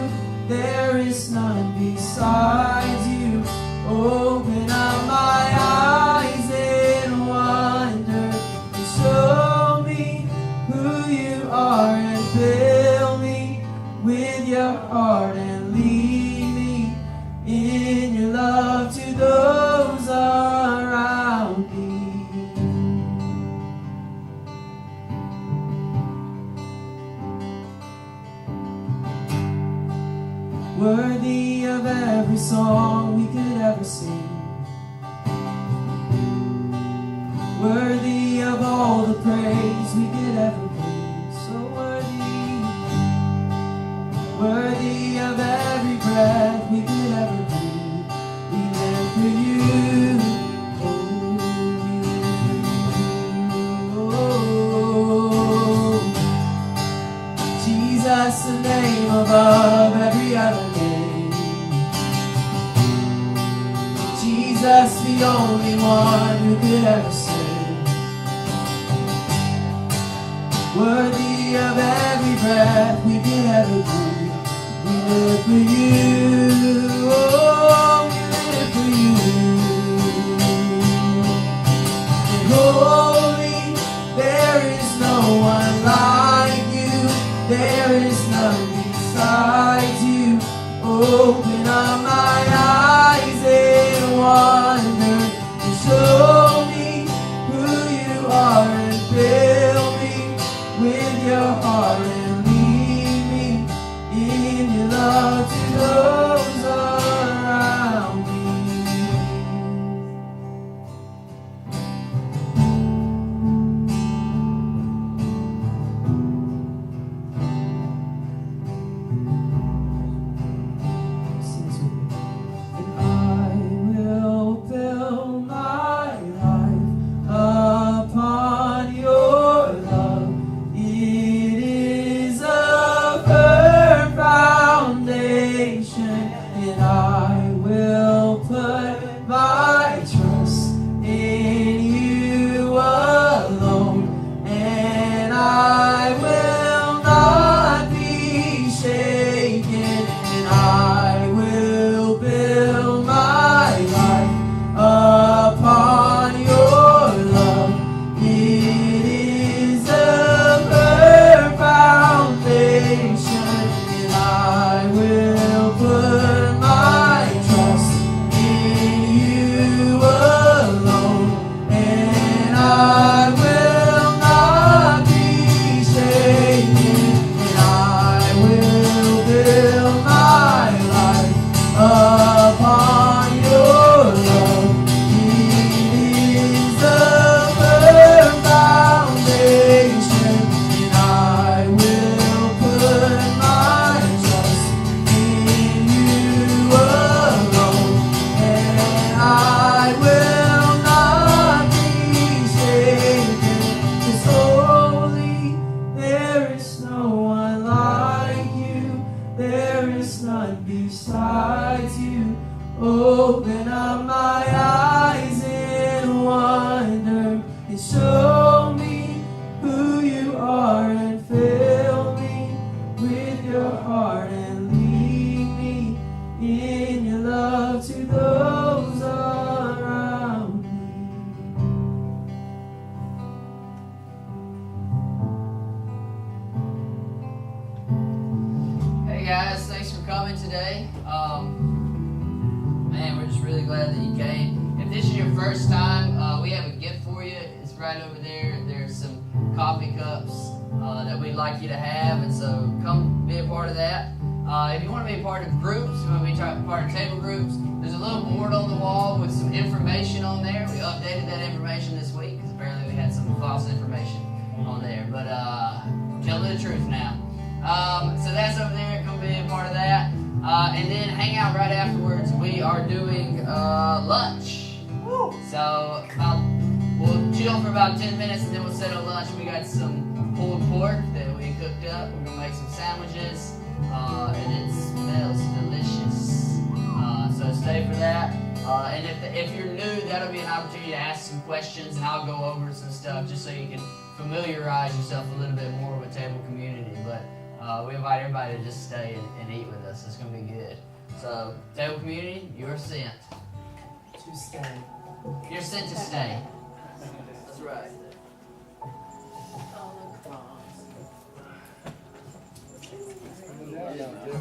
There is none besides you. Open up my eyes in wonder and show me who you are and fill me with your heart heart and lead me in your love to those around me. Worthy of every song we could ever sing, worthy of all the praise we could ever bring. So worthy, worthy of every breath we could ever breathe. We live for you. Oh, Jesus, the name above every other name. Jesus, the only one who could ever save. Worthy of every breath we could ever breathe. We live for you. Oh, we live for you. And holy, there is no one like you. There is none beside you. Open up my eyes in wonder and show me who you are and fill me with your heart and lead me in your love to those around me. And I will build my life upon your love. It is a firm foundation, and I will put my trust in you alone, and I will not be shaken, and I will build my life upon your love. It is a firm foundation, and I will put my trust in you alone, and I will not be shaken, and I will build my life upon your love. It is a firm foundation, and I will put my trust in you alone, and I will not be shaken. 'Cause holy, there is no one like you. There is none besides you. Open up my eyes in wonder and show me who you are and fill me with your heart and lead me in your love to those around me. Hey guys, thanks for coming today. Man, we're just really glad that you came. If this is your first time, we have a gift for you. It's right over there. There's some coffee cups that we'd like you to have, and so come be a part of that. If you want to be a part of groups, you want to be part of table groups, there's a little board on the wall with some information on there. We updated that information this week because apparently we had some false information on there. But tell the truth now. So that's over there. Come be a part of that. And then hang out right afterwards. We are doing lunch. So we'll chill for about 10 minutes and then we'll settle lunch. We got some pulled pork that we cooked up. We're going to make some sandwiches. And it smells delicious. So stay for that. And if you're new, that'll be an opportunity to ask some questions and I'll go over some stuff just so you can familiarize yourself a little bit more with Table Community. But we invite everybody to just stay and eat with us. It's going to be good. So, Table Community, you're sent. To stay. You're sent to stay. That's right. Yeah.